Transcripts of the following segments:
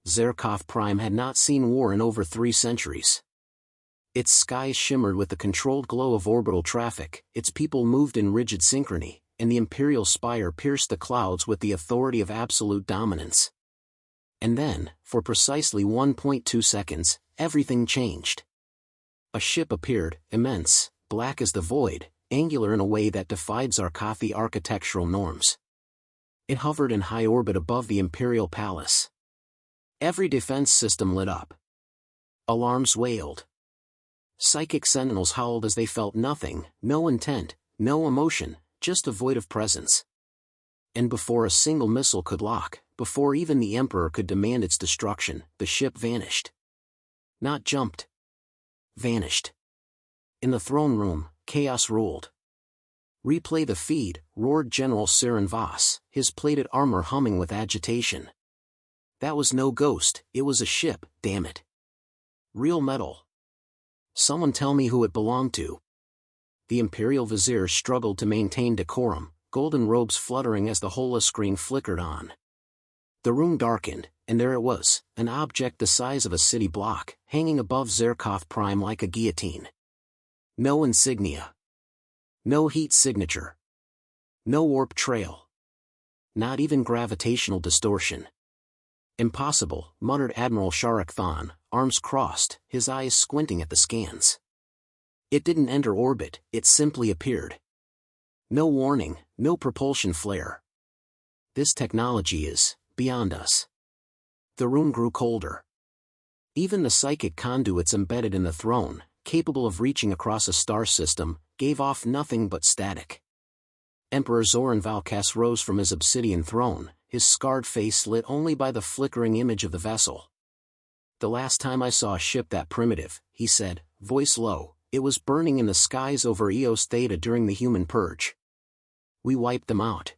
Zerkov Prime had not seen war in over 3 centuries. Its skies shimmered with the controlled glow of orbital traffic, its people moved in rigid synchrony, and the Imperial spire pierced the clouds with the authority of absolute dominance. And then, for precisely 1.2 seconds, everything changed. A ship appeared, immense, black as the void, angular in a way that defied Zarkathi architectural norms. It hovered in high orbit above the Imperial Palace. Every defense system lit up. Alarms wailed. Psychic sentinels howled as they felt nothing, no intent, no emotion, just a void of presence. And before a single missile could lock, before even the Emperor could demand its destruction, the ship vanished. Not jumped. Vanished. In the throne room, chaos ruled. "Replay the feed," roared General Siren Voss, his plated armor humming with agitation. That was no ghost, it was a ship, damn it. Real metal. Someone tell me who it belonged to. The Imperial Vizier struggled to maintain decorum, golden robes fluttering as the holoscreen flickered on. The room darkened, and there it was, an object the size of a city block, hanging above Zerkov Prime like a guillotine. No insignia. No heat signature. No warp trail. Not even gravitational distortion. "Impossible," muttered Admiral Sharak Thon, arms crossed, his eyes squinting at the scans. It didn't enter orbit, it simply appeared. No warning, no propulsion flare. This technology is beyond us. The room grew colder. Even the psychic conduits embedded in the throne, capable of reaching across a star system, gave off nothing but static. Emperor Zoran Valkas rose from his obsidian throne, his scarred face lit only by the flickering image of the vessel. "The last time I saw a ship that primitive," he said, voice low, "it was burning in the skies over Eos Theta during the human purge. We wiped them out.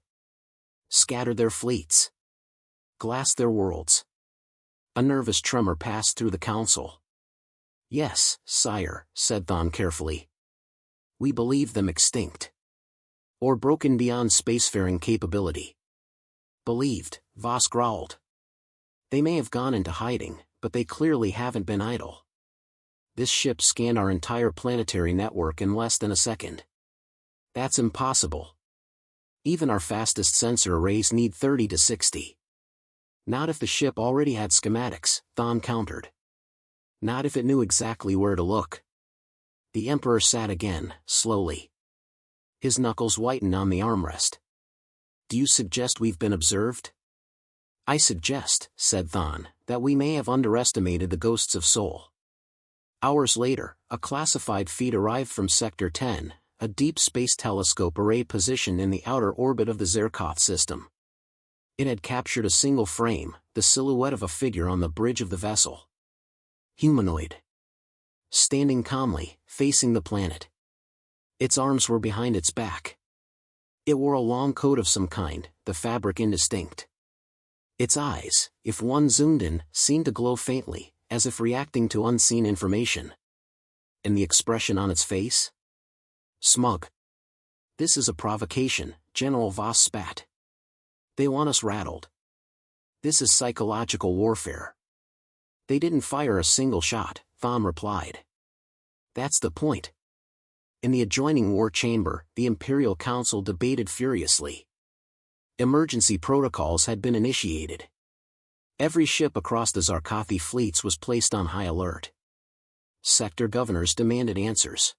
Scattered their fleets. Glassed their worlds." A nervous tremor passed through the council. "Yes, sire," said Thon carefully. "We believe them extinct. Or broken beyond spacefaring capability." "Believed," Voss growled. "They may have gone into hiding, but they clearly haven't been idle. This ship scanned our entire planetary network in less than a second. That's impossible. Even our fastest sensor arrays need 30 to 60. Not if the ship already had schematics," Thon countered. "Not if it knew exactly where to look." The Emperor sat again, slowly. His knuckles whitened on the armrest. "Do you suggest we've been observed?" "I suggest," said Thon, "that we may have underestimated the ghosts of Sol." Hours later, a classified feed arrived from Sector 10, a deep space telescope array positioned in the outer orbit of the Zerkov system. It had captured a single frame, the silhouette of a figure on the bridge of the vessel. Humanoid. Standing calmly, facing the planet. Its arms were behind its back. It wore a long coat of some kind, the fabric indistinct. Its eyes, if one zoomed in, seemed to glow faintly, as if reacting to unseen information. And the expression on its face? Smug. "This is a provocation," General Voss spat. "They want us rattled. This is psychological warfare." "They didn't fire a single shot," Thom replied. "That's the point." In the adjoining war chamber, the Imperial Council debated furiously. Emergency protocols had been initiated. Every ship across the Zarkathi fleets was placed on high alert. Sector governors demanded answers.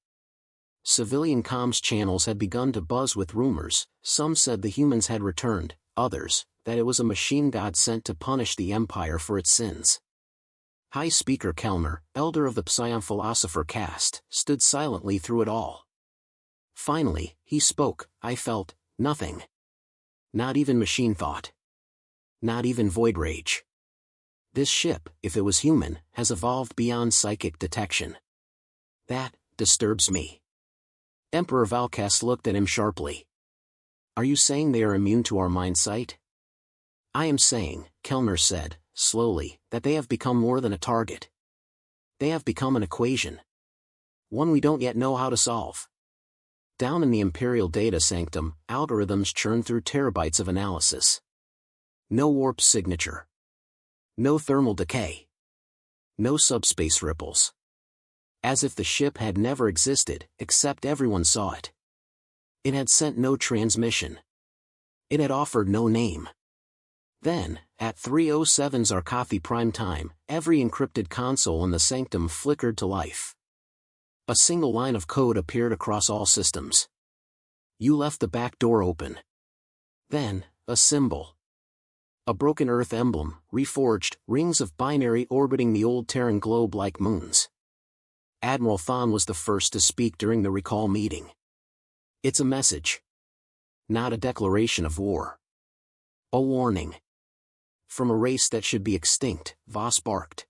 Civilian comms channels had begun to buzz with rumors. Some said the humans had returned, others, that it was a machine god sent to punish the Empire for its sins. High Speaker Kellner, elder of the Psion philosopher caste, stood silently through it all. Finally, he spoke. "I felt nothing. Not even machine thought. Not even void rage. This ship, if it was human, has evolved beyond psychic detection. That disturbs me." Emperor Valkas looked at him sharply. "Are you saying they are immune to our mind sight?" "I am saying," Kellner said, slowly, "that they have become more than a target. They have become an equation. One we don't yet know how to solve." Down in the Imperial data sanctum, algorithms churned through terabytes of analysis. No warp signature. No thermal decay. No subspace ripples. As if the ship had never existed, except everyone saw it. It had sent no transmission. It had offered no name. Then, at 3:07 Zarkathi prime time, every encrypted console in the sanctum flickered to life. A single line of code appeared across all systems. You left the back door open. Then, a symbol. A broken Earth emblem, reforged, rings of binary orbiting the old Terran globe like moons. Admiral Thon was the first to speak during the recall meeting. It's a message. Not a declaration of war. A warning. From a race that should be extinct, Voss barked.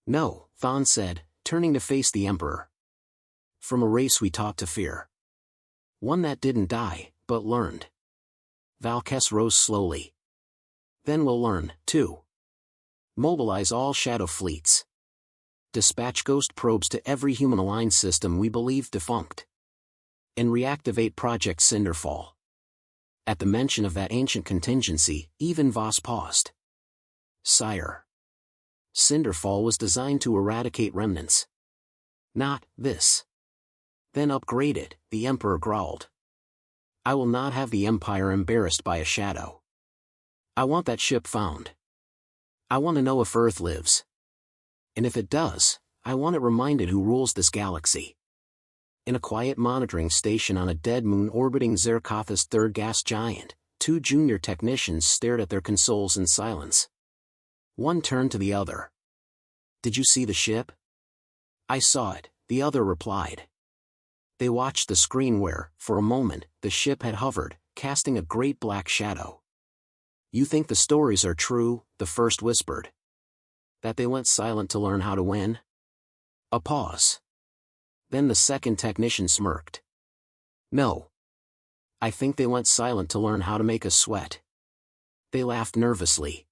No, Thon said, turning to face the Emperor. From a race we taught to fear. One that didn't die, but learned. Valkes rose slowly. Then we'll learn, too. Mobilize all shadow fleets. Dispatch ghost probes to every human-aligned system we believe defunct. And reactivate Project Cinderfall. At the mention of that ancient contingency, even Voss paused. Sire. Cinderfall was designed to eradicate remnants. Not this. Then upgrade it, the Emperor growled. I will not have the Empire embarrassed by a shadow. I want that ship found. I want to know if Earth lives. And if it does, I want it reminded who rules this galaxy. In a quiet monitoring station on a dead moon orbiting Zarkatha's third gas giant, two junior technicians stared at their consoles in silence. One turned to the other. Did you see the ship? I saw it, the other replied. They watched the screen where, for a moment, the ship had hovered, casting a great black shadow. You think the stories are true, the first whispered. That they went silent to learn how to win? A pause. Then the second technician smirked. No. I think they went silent to learn how to make us sweat. They laughed nervously.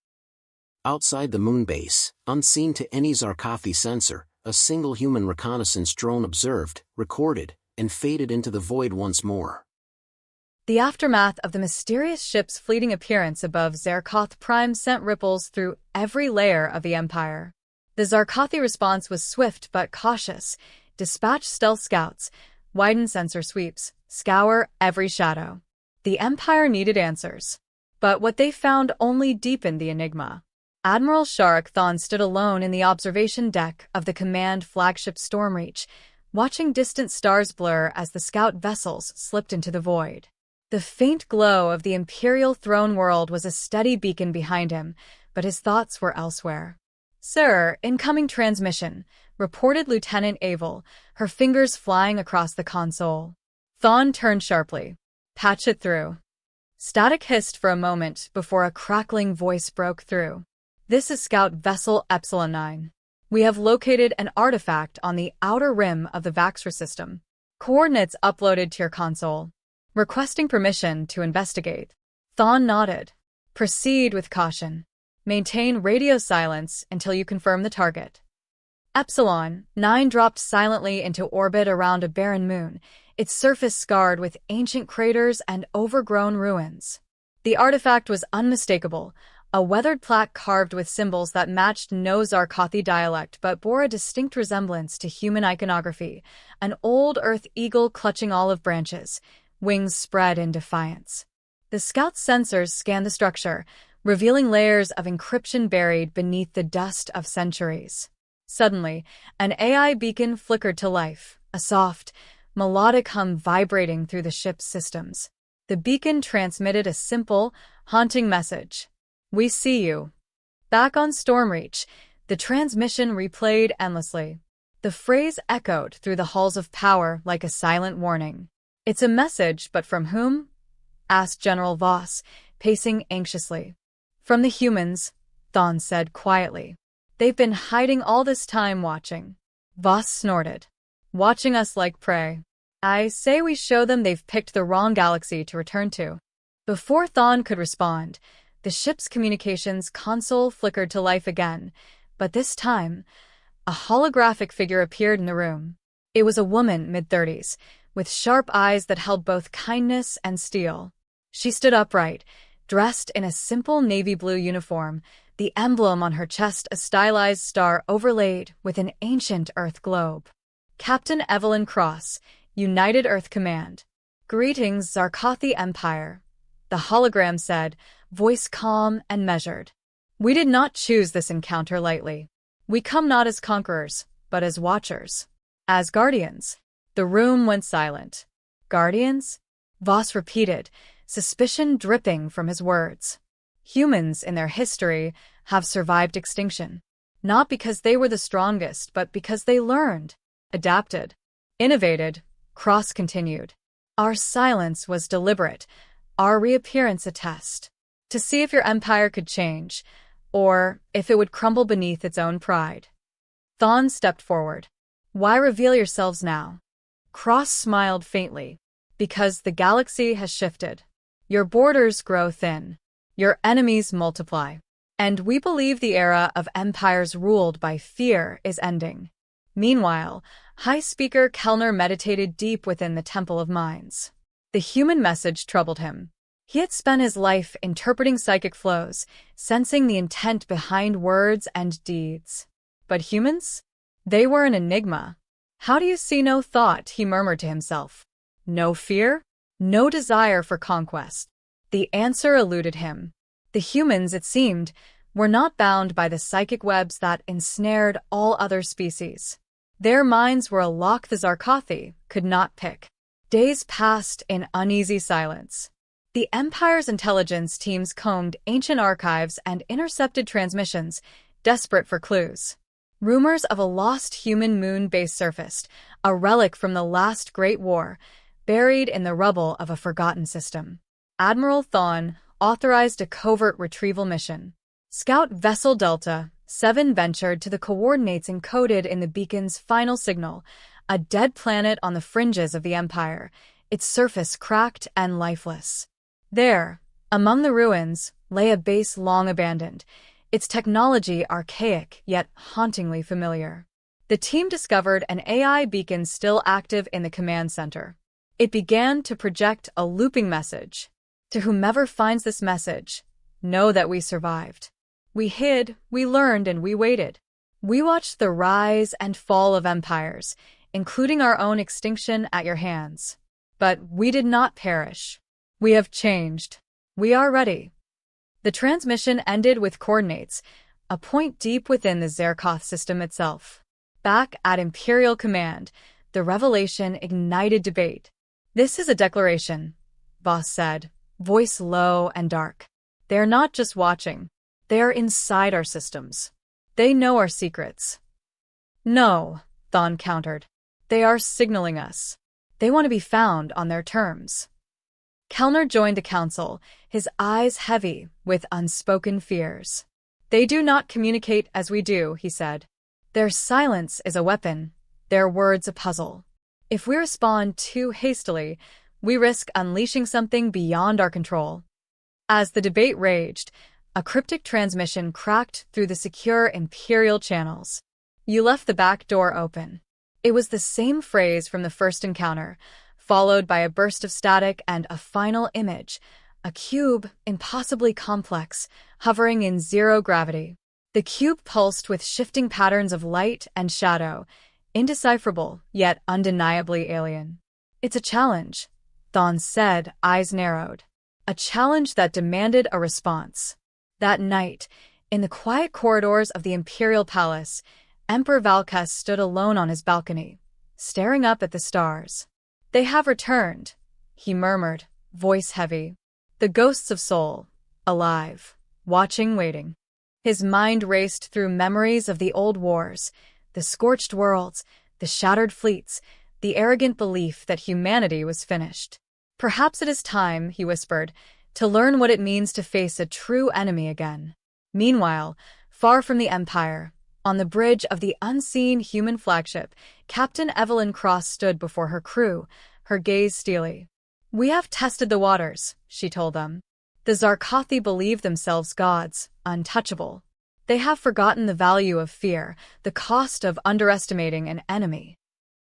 Outside the moon base, unseen to any Zarkathi sensor, a single human reconnaissance drone observed, recorded, and faded into the void once more. The aftermath of the mysterious ship's fleeting appearance above Zarkoth Prime sent ripples through every layer of the Empire. The Zarkathi response was swift but cautious. Dispatch stealth scouts, widen sensor sweeps, scour every shadow. The Empire needed answers. But what they found only deepened the enigma. Admiral Sharak Thon stood alone in the observation deck of the command flagship Stormreach, watching distant stars blur as the scout vessels slipped into the void. The faint glow of the Imperial throne world was a steady beacon behind him, but his thoughts were elsewhere. Sir, incoming transmission, reported Lieutenant Avel, her fingers flying across the console. Thon turned sharply. Patch it through. Static hissed for a moment before a crackling voice broke through. This is Scout Vessel Epsilon 9. We have located an artifact on the outer rim of the Vaxra system. Coordinates uploaded to your console. Requesting permission to investigate. Thon nodded. Proceed with caution. Maintain radio silence until you confirm the target. Epsilon 9 dropped silently into orbit around a barren moon, its surface scarred with ancient craters and overgrown ruins. The artifact was unmistakable, a weathered plaque carved with symbols that matched no Zarkathi dialect but bore a distinct resemblance to human iconography, an old earth eagle clutching olive branches, wings spread in defiance. The scout's sensors scanned the structure, revealing layers of encryption buried beneath the dust of centuries. Suddenly, an AI beacon flickered to life, a soft, melodic hum vibrating through the ship's systems. The beacon transmitted a simple, haunting message. We see you. Back on Stormreach, the transmission replayed endlessly. The phrase echoed through the halls of power like a silent warning. It's a message, but from whom? Asked General Voss, pacing anxiously. From the humans, Thon said quietly. They've been hiding all this time watching. Voss snorted. Watching us like prey. I say we show them they've picked the wrong galaxy to return to. Before Thon could respond, the ship's communications console flickered to life again, but this time, a holographic figure appeared in the room. It was a woman mid-30s, with sharp eyes that held both kindness and steel. She stood upright, dressed in a simple navy blue uniform, the emblem on her chest a stylized star overlaid with an ancient Earth globe. Captain Evelyn Cross, United Earth Command. Greetings, Zarkothi Empire. The hologram said, voice calm and measured. We did not choose this encounter lightly. We come not as conquerors, but as watchers. As guardians. The room went silent. Guardians? Voss repeated, suspicion dripping from his words. Humans, in their history, have survived extinction. Not because they were the strongest, but because they learned, adapted, innovated. Cross continued. Our silence was deliberate, our reappearance a test. To see if your empire could change, or if it would crumble beneath its own pride. Thawne stepped forward. Why reveal yourselves now? Cross smiled faintly. Because the galaxy has shifted. Your borders grow thin. Your enemies multiply. And we believe the era of empires ruled by fear is ending. Meanwhile, High Speaker Kellner meditated deep within the Temple of Minds. The human message troubled him. He had spent his life interpreting psychic flows, sensing the intent behind words and deeds. But humans? They were an enigma. How do you see no thought, he murmured to himself. No fear? No desire for conquest. The answer eluded him. The humans, it seemed, were not bound by the psychic webs that ensnared all other species. Their minds were a lock the Zarkothi could not pick. Days passed in uneasy silence. The Empire's intelligence teams combed ancient archives and intercepted transmissions, desperate for clues. Rumors of a lost human moon base surfaced, a relic from the last Great War, buried in the rubble of a forgotten system. Admiral Thawne authorized a covert retrieval mission. Scout Vessel Delta 7 ventured to the coordinates encoded in the beacon's final signal, a dead planet on the fringes of the Empire, its surface cracked and lifeless. There, among the ruins, lay a base long abandoned, its technology archaic yet hauntingly familiar. The team discovered an AI beacon still active in the command center. It began to project a looping message. To whomever finds this message, know that we survived. We hid, we learned, and we waited. We watched the rise and fall of empires, including our own extinction at your hands. But we did not perish. We have changed. We are ready. The transmission ended with coordinates, a point deep within the Zarkoth system itself. Back at Imperial Command, the revelation ignited debate. This is a declaration, Voss said, voice low and dark. They are not just watching. They are inside our systems. They know our secrets. No, Thawne countered. They are signaling us. They want to be found on their terms. Kellner joined the council, his eyes heavy with unspoken fears. They do not communicate as we do, he said. Their silence is a weapon, their words a puzzle. If we respond too hastily, we risk unleashing something beyond our control. As the debate raged, a cryptic transmission cracked through the secure Imperial channels. You left the back door open. It was the same phrase from the first encounter, followed by a burst of static and a final image, a cube, impossibly complex, hovering in zero gravity. The cube pulsed with shifting patterns of light and shadow, indecipherable yet undeniably alien. It's a challenge, Thawne said, eyes narrowed. A challenge that demanded a response. That night, in the quiet corridors of the Imperial Palace, Emperor Valkas stood alone on his balcony, staring up at the stars. They have returned, he murmured, voice heavy. The ghosts of Sol, alive, watching, waiting. His mind raced through memories of the old wars, the scorched worlds, the shattered fleets, the arrogant belief that humanity was finished. Perhaps it is time, he whispered, to learn what it means to face a true enemy again. Meanwhile, far from the Empire, on the bridge of the unseen human flagship, Captain Evelyn Cross stood before her crew, her gaze steely. We have tested the waters, she told them. The Zarkothi believe themselves gods, untouchable. They have forgotten the value of fear, the cost of underestimating an enemy.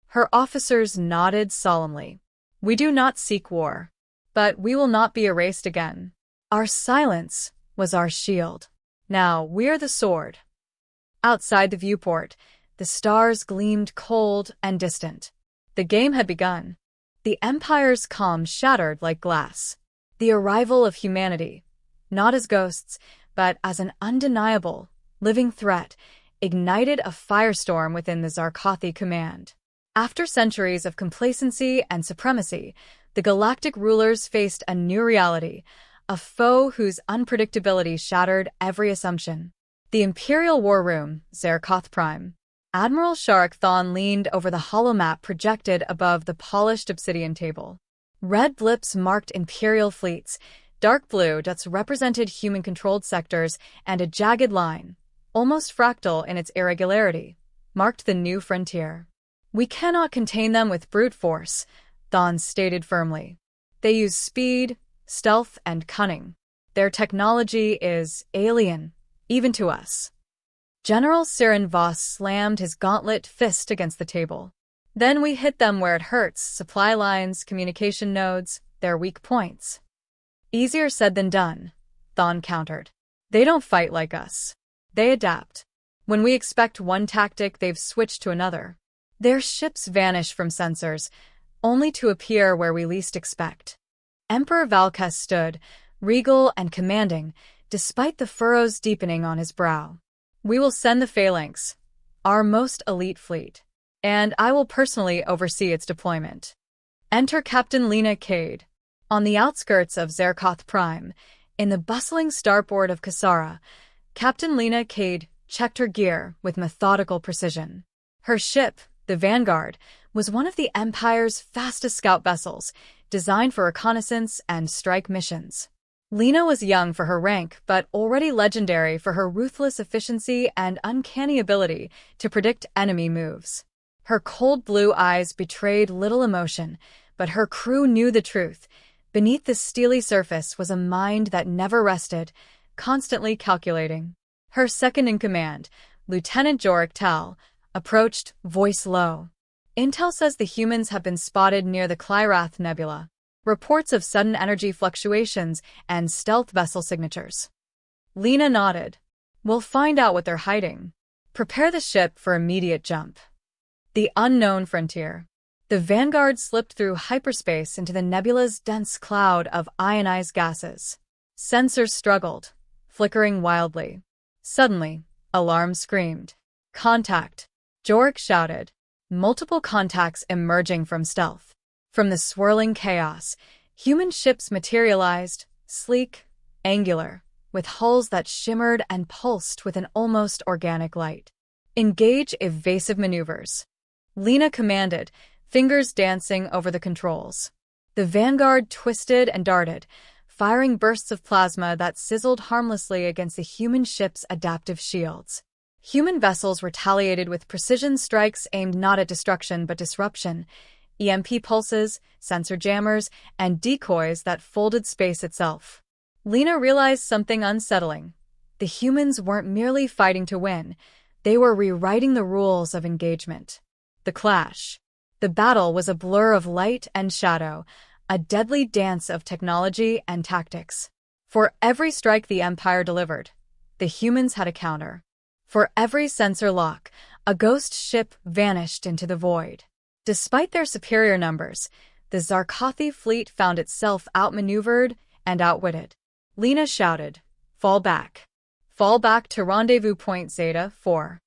Her officers nodded solemnly. We do not seek war, but we will not be erased again. Our silence was our shield. Now we're the sword. Outside the viewport, the stars gleamed cold and distant. The game had begun. The Empire's calm shattered like glass. The arrival of humanity, not as ghosts, but as an undeniable, living threat, ignited a firestorm within the Zarkothi command. After centuries of complacency and supremacy, the galactic rulers faced a new reality, a foe whose unpredictability shattered every assumption. The Imperial War Room, Zarkoth Prime. Admiral Sharak Thon leaned over the holomap projected above the polished obsidian table. Red blips marked Imperial fleets, dark blue dots represented human-controlled sectors, and a jagged line, almost fractal in its irregularity, marked the new frontier. We cannot contain them with brute force, Thon stated firmly. They use speed, stealth, and cunning. Their technology is alien, even to us. General Siren Voss slammed his gauntlet fist against the table. Then we hit them where it hurts, supply lines, communication nodes, their weak points. Easier said than done, Thon countered. They don't fight like us. They adapt. When we expect one tactic, they've switched to another. Their ships vanish from sensors, only to appear where we least expect. Emperor Valkas stood, regal and commanding, despite the furrows deepening on his brow. We will send the Phalanx, our most elite fleet, and I will personally oversee its deployment. Enter Captain Lena Cade. On the outskirts of Zarkoth Prime, in the bustling starport of Kasara, Captain Lena Cade checked her gear with methodical precision. Her ship, the Vanguard, was one of the Empire's fastest scout vessels, designed for reconnaissance and strike missions. Lena was young for her rank, but already legendary for her ruthless efficiency and uncanny ability to predict enemy moves. Her cold blue eyes betrayed little emotion, but her crew knew the truth. Beneath the steely surface was a mind that never rested, constantly calculating. Her second-in-command, Lieutenant Jorik Tal, approached, voice low. Intel says the humans have been spotted near the Clyrath Nebula. Reports of sudden energy fluctuations and stealth vessel signatures. Lena nodded. We'll find out what they're hiding. Prepare the ship for immediate jump. The unknown frontier. The Vanguard slipped through hyperspace into the nebula's dense cloud of ionized gases. Sensors struggled, flickering wildly. Suddenly, alarm screamed. Contact! Jorik shouted. Multiple contacts emerging from stealth. From the swirling chaos, human ships materialized, sleek, angular, with hulls that shimmered and pulsed with an almost organic light. Engage evasive maneuvers. Lena commanded, fingers dancing over the controls. The Vanguard twisted and darted, firing bursts of plasma that sizzled harmlessly against the human ship's adaptive shields. Human vessels retaliated with precision strikes aimed not at destruction but disruption, EMP pulses, sensor jammers, and decoys that folded space itself. Lena realized something unsettling. The humans weren't merely fighting to win, they were rewriting the rules of engagement. The clash. The battle was a blur of light and shadow, a deadly dance of technology and tactics. For every strike the Empire delivered, the humans had a counter. For every sensor lock, a ghost ship vanished into the void. Despite their superior numbers, the Zarkothi fleet found itself outmaneuvered and outwitted. Lena shouted, "Fall back. Fall back to Rendezvous Point Zeta 4.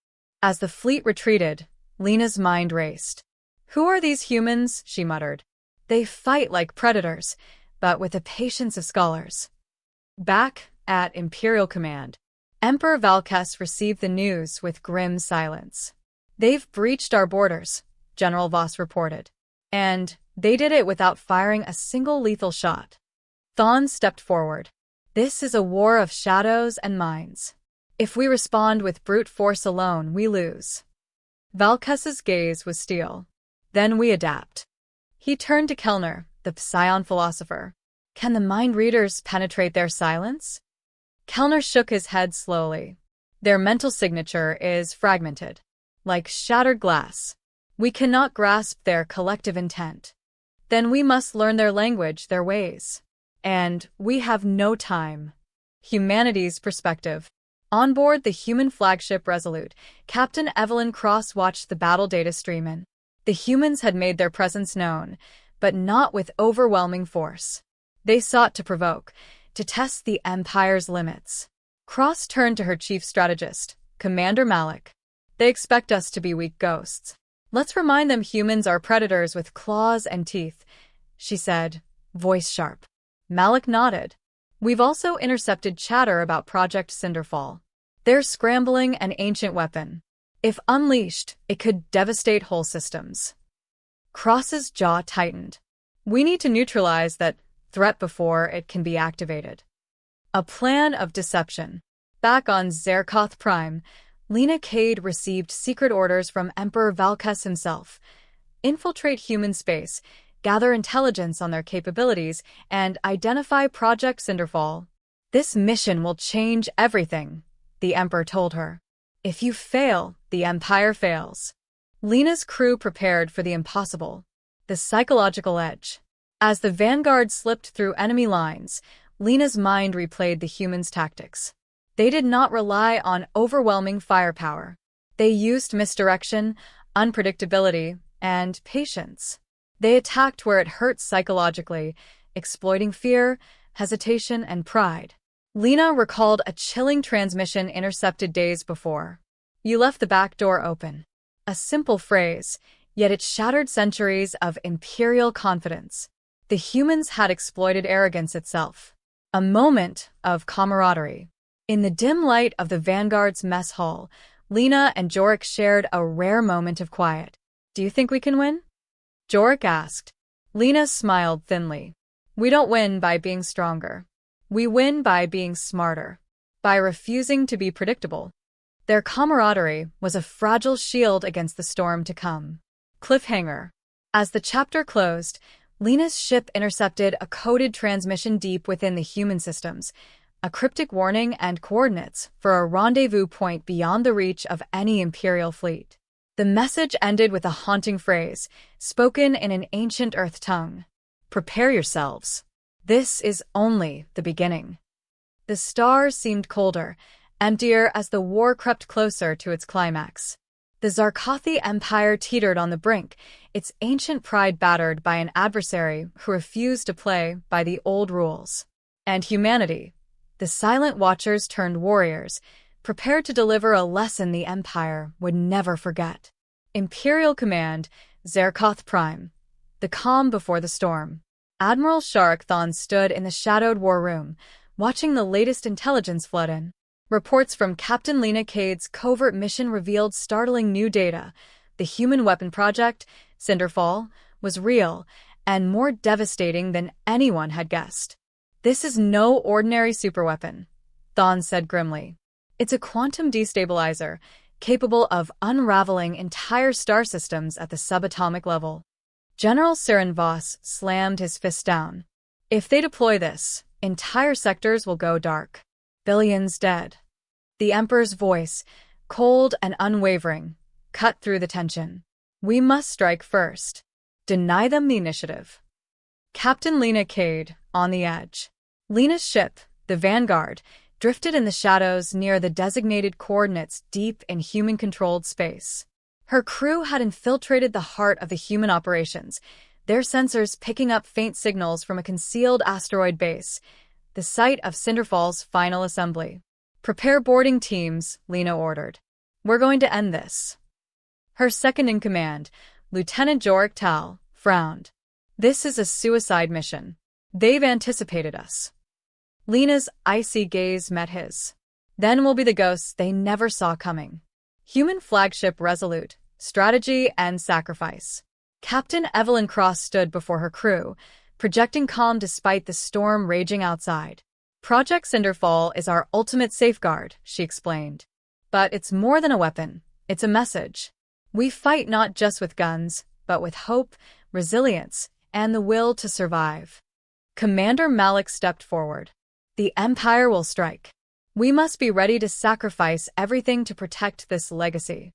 As the fleet retreated, Lena's mind raced. Who are these humans? She muttered. They fight like predators, but with the patience of scholars. Back at Imperial Command, Emperor Valkas received the news with grim silence. They've breached our borders, General Voss reported. And they did it without firing a single lethal shot. Thon stepped forward. This is a war of shadows and minds. If we respond with brute force alone, we lose. Valkas's gaze was steel. Then we adapt. He turned to Kellner, the Psion philosopher. Can the mind readers penetrate their silence? Kellner shook his head slowly. Their mental signature is fragmented, like shattered glass. We cannot grasp their collective intent. Then we must learn their language, their ways. And we have no time. Humanity's perspective. On board the human flagship Resolute, Captain Evelyn Cross watched the battle data stream in. The humans had made their presence known, but not with overwhelming force. They sought to provoke, to test the Empire's limits. Cross turned to her chief strategist, Commander Malik. They expect us to be weak ghosts. Let's remind them humans are predators with claws and teeth, she said, voice sharp. Malik nodded. We've also intercepted chatter about Project Cinderfall. They're scrambling an ancient weapon. If unleashed, it could devastate whole systems. Cross's jaw tightened. We need to neutralize that threat before it can be activated. A plan of deception. Back on Zarkoth Prime, Lena Cade received secret orders from Emperor Valkes himself. Infiltrate human space, gather intelligence on their capabilities, and identify Project Cinderfall. This mission will change everything, the Emperor told her. If you fail, the Empire fails. Lena's crew prepared for the impossible. The psychological edge. As the vanguard slipped through enemy lines, Lena's mind replayed the humans' tactics. They did not rely on overwhelming firepower. They used misdirection, unpredictability, and patience. They attacked where it hurt psychologically, exploiting fear, hesitation, and pride. Lena recalled a chilling transmission intercepted days before. You left the back door open. A simple phrase, yet it shattered centuries of imperial confidence. The humans had exploited arrogance itself. A moment of camaraderie. In the dim light of the Vanguard's mess hall, Lena and Jorik shared a rare moment of quiet. Do you think we can win? Jorik asked. Lena smiled thinly. We don't win by being stronger. We win by being smarter. By refusing to be predictable. Their camaraderie was a fragile shield against the storm to come. Cliffhanger. As the chapter closed, Lena's ship intercepted a coded transmission deep within the human systems, a cryptic warning and coordinates for a rendezvous point beyond the reach of any Imperial fleet. The message ended with a haunting phrase, spoken in an ancient Earth tongue. Prepare yourselves. This is only the beginning. The stars seemed colder, emptier as the war crept closer to its climax. The Zarkothi Empire teetered on the brink, its ancient pride battered by an adversary who refused to play by the old rules. And humanity, the silent watchers turned warriors, prepared to deliver a lesson the Empire would never forget. Imperial Command, Zarkoth Prime. The calm before the storm. Admiral Sharik Thon stood in the shadowed war room, watching the latest intelligence flood in. Reports from Captain Lena Cade's covert mission revealed startling new data. The human weapon project, Cinderfall, was real and more devastating than anyone had guessed. This is no ordinary superweapon, Thon said grimly. It's a quantum destabilizer, capable of unraveling entire star systems at the subatomic level. General Siren Voss slammed his fist down. If they deploy this, entire sectors will go dark. Billions dead. The Emperor's voice, cold and unwavering, cut through the tension. We must strike first. Deny them the initiative. Captain Lena Cade, on the edge. Lena's ship, the Vanguard, drifted in the shadows near the designated coordinates deep in human-controlled space. Her crew had infiltrated the heart of the human operations, their sensors picking up faint signals from a concealed asteroid base, the site of Cinderfall's final assembly. Prepare boarding teams, Lena ordered. We're going to end this. Her second-in-command, Lieutenant Jorik Tal, frowned. This is a suicide mission. They've anticipated us. Lena's icy gaze met his. Then we'll be the ghosts they never saw coming. Human flagship Resolute, strategy and sacrifice. Captain Evelyn Cross stood before her crew, projecting calm despite the storm raging outside. Project Cinderfall is our ultimate safeguard, she explained. But it's more than a weapon, it's a message. We fight not just with guns, but with hope, resilience, and the will to survive. Commander Malik stepped forward. The Empire will strike. We must be ready to sacrifice everything to protect this legacy.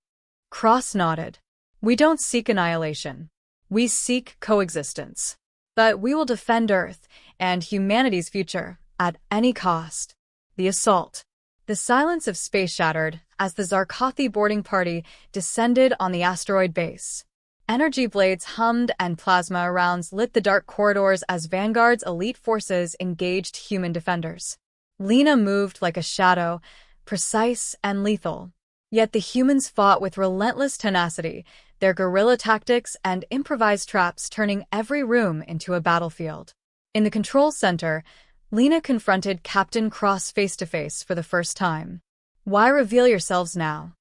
Cross nodded. We don't seek annihilation. We seek coexistence. But we will defend Earth and humanity's future at any cost. The assault. The silence of space shattered as the Zarkothi boarding party descended on the asteroid base. Energy blades hummed and plasma rounds lit the dark corridors as Vanguard's elite forces engaged human defenders. Lena moved like a shadow, precise and lethal. Yet the humans fought with relentless tenacity, their guerrilla tactics and improvised traps turning every room into a battlefield. In the control center, Lena confronted Captain Cross face-to-face for the first time. "Why reveal yourselves now?"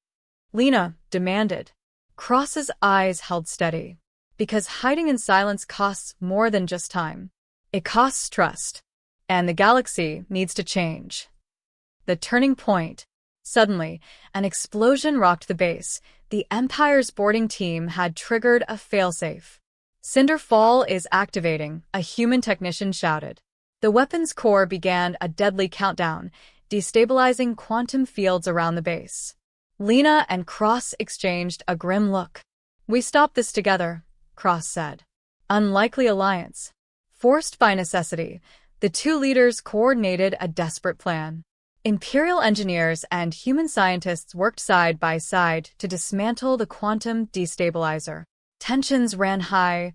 Lena demanded. Cross's eyes held steady. "Because hiding in silence costs more than just time. It costs trust. And the galaxy needs to change." The turning point. Suddenly, an explosion rocked the base. The Empire's boarding team had triggered a failsafe. "Cinder Fall is activating," a human technician shouted. The weapons core began a deadly countdown, destabilizing quantum fields around the base. Lena and Cross exchanged a grim look. "We stopped this together," Cross said. "Unlikely alliance." Forced by necessity, the two leaders coordinated a desperate plan. Imperial engineers and human scientists worked side by side to dismantle the quantum destabilizer. Tensions ran high,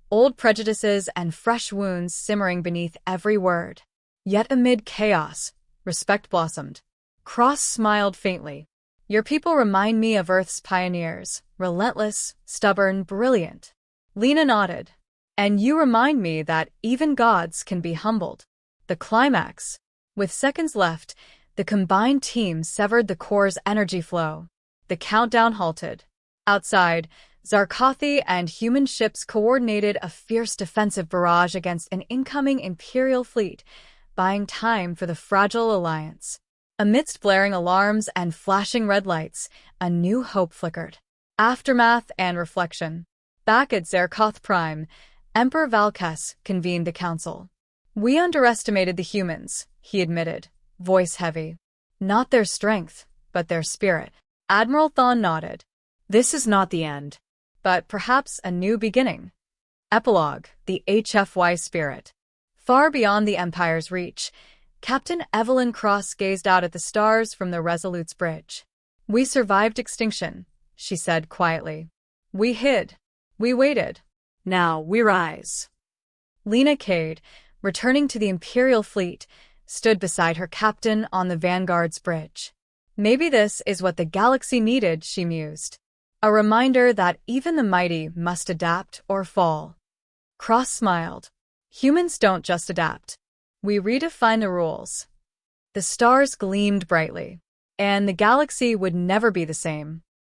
old prejudices and fresh wounds simmering beneath every word. Yet amid chaos, respect blossomed. Cross smiled faintly. "Your people remind me of Earth's pioneers, relentless, stubborn, brilliant." Lena nodded. "And you remind me that even gods can be humbled." The climax. With seconds left, the combined team severed the core's energy flow. The countdown halted. Outside, Zarkothi and human ships coordinated a fierce defensive barrage against an incoming Imperial fleet, buying time for the fragile alliance. Amidst blaring alarms and flashing red lights, a new hope flickered. Aftermath and reflection. Back at Zarkoth Prime, Emperor Valkes convened the council. "We underestimated the humans," he admitted, voice heavy. "Not their strength, but their spirit." Admiral Thawne nodded. "This is not the end, but perhaps a new beginning." Epilogue: The HFY Spirit. Far beyond the Empire's reach, Captain Evelyn Cross gazed out at the stars from the Resolute's bridge. "We survived extinction," she said quietly. "We hid. We waited. Now we rise." Lena Cade, returning to the Imperial fleet, stood beside her captain on the Vanguard's bridge. "Maybe this is what the galaxy needed," she mused. "A reminder that even the mighty must adapt or fall." Cross smiled. "Humans don't just adapt. We redefine the rules." The stars gleamed brightly, and the galaxy would never be the same.